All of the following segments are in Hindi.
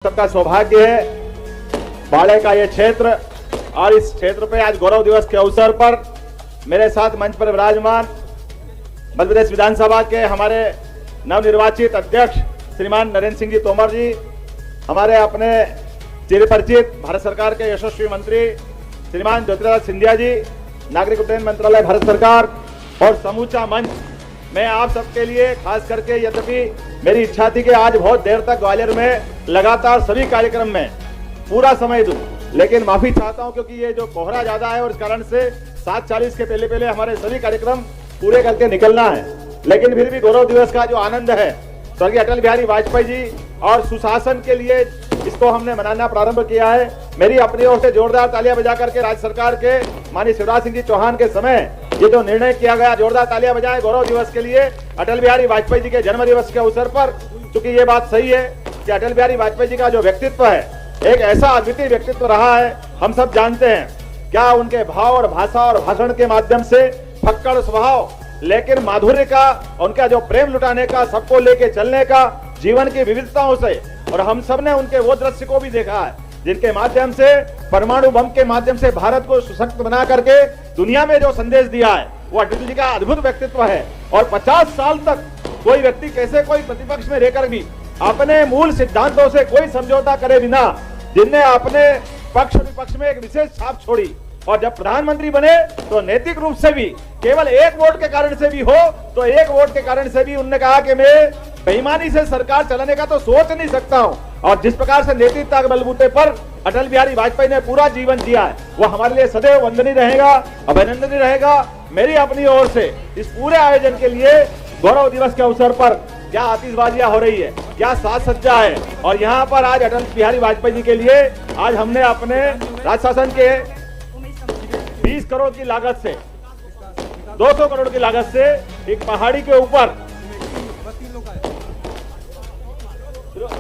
सबका सौभाग्य है बाड़े का ये क्षेत्र और इस क्षेत्र पे आज गौरव दिवस के अवसर पर मेरे साथ मंच पर विराजमान मध्य प्रदेश विधानसभा के हमारे नवनिर्वाचित अध्यक्ष श्रीमान नरेंद्र सिंह जी तोमर जी, हमारे अपने चिरपरिचित भारत सरकार के यशस्वी मंत्री श्रीमान ज्योतिरादित्य सिंधिया जी, नागरिक उड्डयन मंत्रालय भारत सरकार और समूचा मंच। मैं आप सबके लिए खास करके, यद्यपि मेरी इच्छा थी कि आज बहुत देर तक ग्वालियर में लगातार सभी कार्यक्रम में पूरा समय दूं, लेकिन माफी चाहता हूं क्योंकि ये जो कोहरा ज्यादा है और इस कारण से 7:40 के पहले हमारे सभी कार्यक्रम पूरे करके निकलना है। लेकिन फिर भी गौरव दिवस का जो आनंद है, स्वर्गीय अटल बिहारी वाजपेयी जी और सुशासन के लिए इसको हमने मनाना प्रारंभ किया है। मेरी अपनी ओर से जोरदार तालियां बजा करके राज्य सरकार के माननीय शिवराज सिंह जी चौहान के समय ये जो निर्णय किया गया, जोरदार तालियां बजाएं गौरव दिवस के लिए, अटल बिहारी वाजपेयी जी के जन्म दिवस के अवसर पर। क्योंकि ये बात सही है कि अटल बिहारी वाजपेयी जी का जो व्यक्तित्व है, एक ऐसा अद्वितीय व्यक्तित्व रहा है। हम सब जानते हैं क्या उनके भाव और भाषा और भाषण के माध्यम से फक्कड़ स्वभाव, लेकिन माधुर्य का, उनका जो प्रेम लुटाने का, सबको लेके चलने का, जीवन की विविधताओं से। और हम सब ने उनके वो दृश्य को भी देखा है जिनके माध्यम से परमाणु बम के माध्यम से भारत को सशक्त बना करके दुनिया में जो संदेश दिया है, वो अटल जी का अद्भुत व्यक्तित्व है। और 50 साल तक कोई व्यक्ति कैसे कोई प्रतिपक्ष में रहकर भी अपने मूल सिद्धांतों से कोई समझौता करे बिना, जिनने अपने पक्ष विपक्ष में एक विशेष छाप छोड़ी, और जब प्रधानमंत्री बने तो नैतिक रूप से भी केवल एक वोट के कारण से भी हो तो एक वोट के कारण से भी उन्होंने कहा कि मैं बेईमानी से सरकार चलाने का तो सोच नहीं सकता हूं। और जिस प्रकार से नेतृत्व के बलबूते पर अटल बिहारी वाजपेयी ने पूरा जीवन जिया है, वो हमारे लिए सदैव वंदनीय रहेगा, अभिनंदनीय रहेगा। मेरी अपनी ओर से इस पूरे आयोजन के लिए गौरव दिवस के अवसर पर क्या आतिशबाजियां हो रही है, क्या साज सज्जा है, और यहाँ पर आज अटल बिहारी वाजपेयी जी के लिए आज हमने अपने राज्य शासन के 20 करोड़ की लागत से 200 करोड़ की लागत से एक पहाड़ी के ऊपर,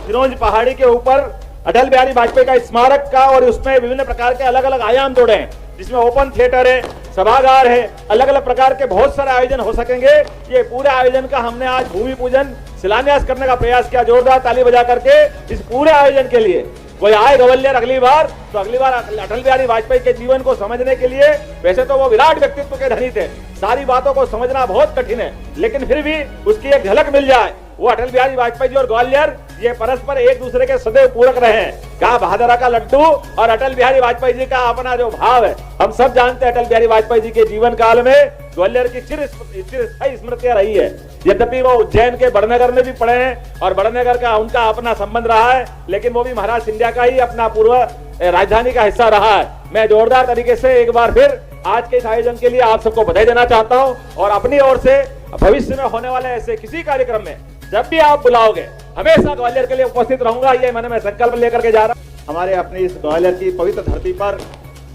फिरोज पहाड़ी के ऊपर अटल बिहारी वाजपेयी का स्मारक का, और उसमें विभिन्न प्रकार के अलग अलग आयाम जोड़े हैं, जिसमें ओपन थिएटर है, सभागार है, अलग अलग प्रकार के बहुत सारे आयोजन हो सकेंगे। ये पूरे आयोजन का हमने आज भूमि पूजन शिलान्यास करने का प्रयास किया, जोरदार ताली बजा करके इस पूरे आयोजन के लिए। कोई आए ग्वालियर अगली बार तो अगली बार अटल बिहारी वाजपेयी के जीवन को समझने के लिए, वैसे तो वो विराट व्यक्तित्व के धनी थे, सारी बातों को समझना बहुत कठिन है, लेकिन फिर भी उसकी एक झलक मिल जाए। वो अटल बिहारी वाजपेयी जी और ग्वालियर ये परस्पर एक दूसरे के सदैव पूरक रहे हैं। क्या भादरा का लड्डू और अटल बिहारी वाजपेयी जी का अपना जो भाव है, हम सब जानते हैं। अटल बिहारी वाजपेयी जी के जीवन काल में ग्वालियर की चिरस्थायी स्मृतियां रही है। यद्यपि वो उज्जैन के बड़नगर में भी पढ़े हैं और बड़नगर का उनका अपना संबंध रहा है, लेकिन वो भी महाराज सिंधिया का ही अपना पूर्व राजधानी का हिस्सा रहा है। मैं जोरदार तरीके से एक बार फिर आज के इस आयोजन के लिए आप सबको बधाई देना चाहता हूं, और अपनी ओर से भविष्य में होने वाले ऐसे किसी कार्यक्रम में जब भी आप बुलाओगे, हमेशा ग्वालियर के लिए उपस्थित रहूंगा। ये मैंने मैं संकल्प लेकर के जा रहा हूं। हमारे अपनी इस ग्वालियर की पवित्र धरती पर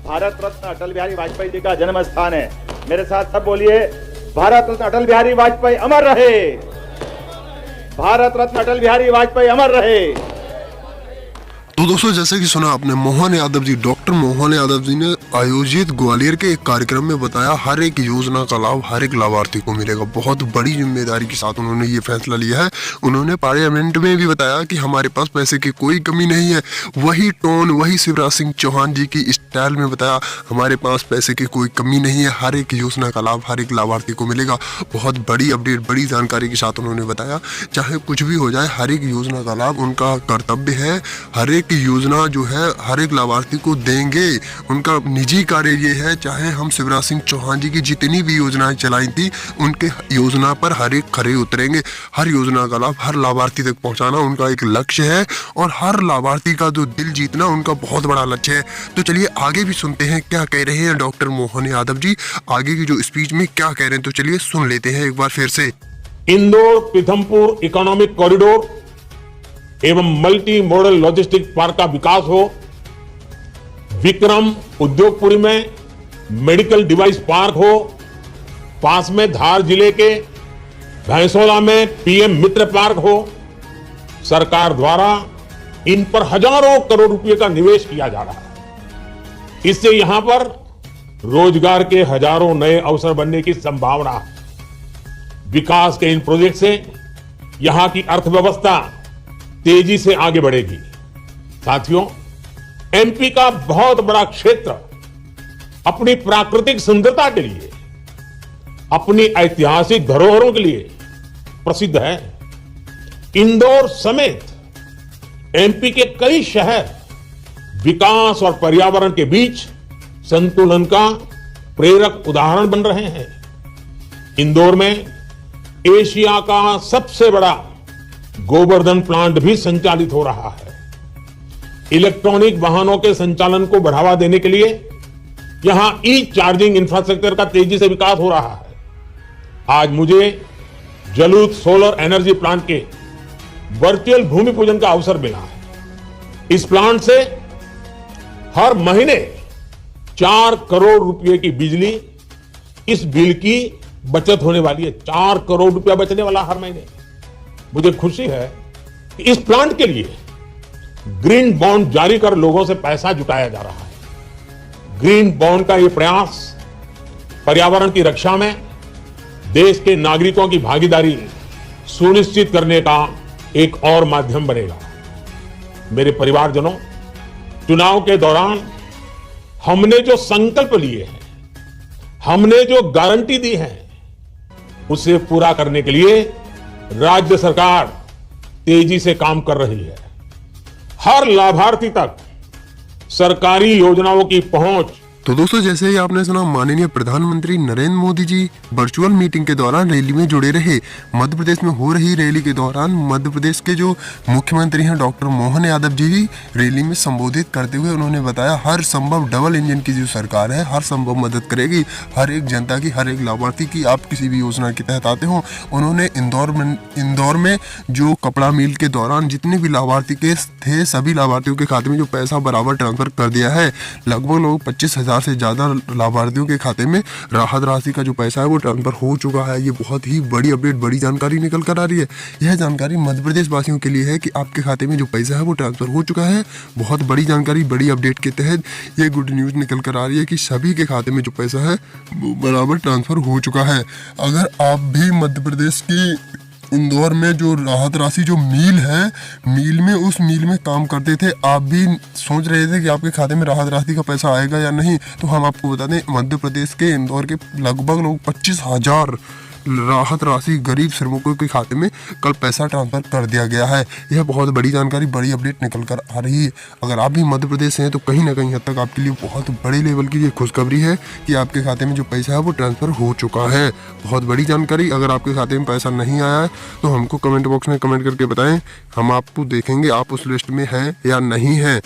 भारत रत्न अटल बिहारी वाजपेयी जी का जन्म स्थान है। मेरे साथ सब बोलिए, भारत रत्न अटल बिहारी वाजपेयी अमर रहे, भारत रत्न अटल बिहारी वाजपेयी अमर रहे। तो दोस्तों, जैसे कि सुना आपने, मोहन यादव जी, डॉक्टर मोहन यादव जी ने आयोजित ग्वालियर के एक कार्यक्रम में बताया हर एक योजना का लाभ हर एक लाभार्थी को मिलेगा। बहुत बड़ी जिम्मेदारी के साथ उन्होंने ये फैसला लिया है। उन्होंने पार्लियामेंट में भी बताया कि हमारे पास पैसे की कोई कमी नहीं है। वही टोन, वही शिवराज सिंह चौहान जी की स्टाइल में बताया, हमारे पास पैसे की कोई कमी नहीं है, हर एक योजना का लाभ हर एक लाभार्थी को मिलेगा। बहुत बड़ी अपडेट, बड़ी जानकारी के साथ उन्होंने बताया, चाहे कुछ भी हो जाए, हर एक योजना का लाभ उनका कर्तव्य है। हर एक योजना जो है हर एक लाभार्थी को देंगे, उनका निजी कार्य ये है। चाहे हम शिवराज सिंह चौहान जी की जितनी भी योजनाएं चलाई थी, उनके योजना पर हर एक खरे उतरेंगे। हर योजना का लाभ हर लाभार्थी तक पहुंचाना उनका एक लक्ष्य है, और हर लाभार्थी का जो दिल जीतना उनका बहुत बड़ा लक्ष्य है। तो चलिए आगे भी सुनते हैं क्या कह रहे हैं डॉक्टर मोहन यादव जी, आगे की जो स्पीच में क्या कह रहे हैं। तो चलिए सुन लेते हैं एक बार फिर से। इंदौर पीथमपुर इकोनॉमिक कॉरिडोर एवं मल्टी मॉडल लॉजिस्टिक पार्क का विकास हो, विक्रम उद्योगपुरी में मेडिकल डिवाइस पार्क हो, पास में धार जिले के भैंसोला में पीएम मित्र पार्क हो। सरकार द्वारा इन पर हजारों करोड़ रुपए का निवेश किया जा रहा है। इससे यहां पर रोजगार के हजारों नए अवसर बनने की संभावना है। विकास के इन प्रोजेक्ट से यहां की अर्थव्यवस्था तेजी से आगे बढ़ेगी। साथियों, एमपी का बहुत बड़ा क्षेत्र अपनी प्राकृतिक सुंदरता के लिए, अपनी ऐतिहासिक धरोहरों के लिए प्रसिद्ध है। इंदौर समेत एमपी के कई शहर विकास और पर्यावरण के बीच संतुलन का प्रेरक उदाहरण बन रहे हैं। इंदौर में एशिया का सबसे बड़ा गोवर्धन प्लांट भी संचालित हो रहा है। इलेक्ट्रॉनिक वाहनों के संचालन को बढ़ावा देने के लिए यहां ई चार्जिंग इंफ्रास्ट्रक्चर का तेजी से विकास हो रहा है। आज मुझे जलूत सोलर एनर्जी प्लांट के वर्चुअल भूमि पूजन का अवसर मिला है। इस प्लांट से हर महीने 4 करोड़ रुपए की बिजली, इस बिल की बचत होने वाली है। 4 करोड़ रुपया बचने वाला हर महीने। मुझे खुशी है कि इस प्लांट के लिए ग्रीन बॉन्ड जारी कर लोगों से पैसा जुटाया जा रहा है। ग्रीन बॉन्ड का यह प्रयास पर्यावरण की रक्षा में देश के नागरिकों की भागीदारी सुनिश्चित करने का एक और माध्यम बनेगा। मेरे परिवारजनों, चुनाव के दौरान हमने जो संकल्प लिए हैं, हमने जो गारंटी दी है, उसे पूरा करने के लिए राज्य सरकार तेजी से काम कर रही है। हर लाभार्थी तक सरकारी योजनाओं की पहुंच। तो दोस्तों, जैसे ही आपने सुना, माननीय प्रधानमंत्री नरेंद्र मोदी जी वर्चुअल मीटिंग के दौरान रैली में जुड़े रहे। मध्य प्रदेश में हो रही रैली के दौरान मध्य प्रदेश के जो मुख्यमंत्री हैं डॉक्टर मोहन यादव जी रैली में संबोधित करते हुए उन्होंने बताया हर संभव डबल इंजन की जो सरकार है हर संभव मदद करेगी हर एक जनता की, हर एक लाभार्थी की। आप किसी भी योजना के तहत आते हो। उन्होंने इंदौर में जो कपड़ा मिल के दौरान जितने भी लाभार्थी के थे सभी लाभार्थियों के खाते में जो पैसा बराबर ट्रांसफर कर दिया है। लगभग 25,000 से ज्यादा लाभार्थियों के खाते में राहत राशि का जो पैसा है वो ट्रांसफर हो चुका है। ये बहुत ही बड़ी अपडेट, बड़ी जानकारी निकल कर आ रही है। यह जानकारी मध्य प्रदेश वासियों के लिए है कि आपके खाते में जो पैसा है वो ट्रांसफर हो चुका है। बहुत बड़ी जानकारी, बड़ी अपडेट के तहत ये गुड न्यूज निकल कर आ रही है कि सभी के खाते में जो पैसा है वो बराबर ट्रांसफर हो चुका है। अगर आप भी मध्य प्रदेश की इंदौर में जो राहत राशि जो मिल है, उस मिल में काम करते थे, आप भी सोच रहे थे कि आपके खाते में राहत राशि का पैसा आएगा या नहीं, तो हम आपको बता दें मध्य प्रदेश के इंदौर के लगभग 25,000 राहत राशि गरीब श्रमिकों के खाते में कल पैसा ट्रांसफर कर दिया गया है। यह बहुत बड़ी जानकारी, बड़ी अपडेट निकल कर आ रही है। अगर आप भी मध्य प्रदेश से हैं तो कहीं ना कहीं हद तक आपके लिए बहुत बड़े लेवल की ये खुशखबरी है कि आपके खाते में जो पैसा है वो ट्रांसफर हो चुका है। बहुत बड़ी जानकारी। अगर आपके खाते में पैसा नहीं आया है तो हमको कमेंट बॉक्स में कमेंट करके बताएं, हम आपको देखेंगे आप उस लिस्ट में हैं या नहीं है।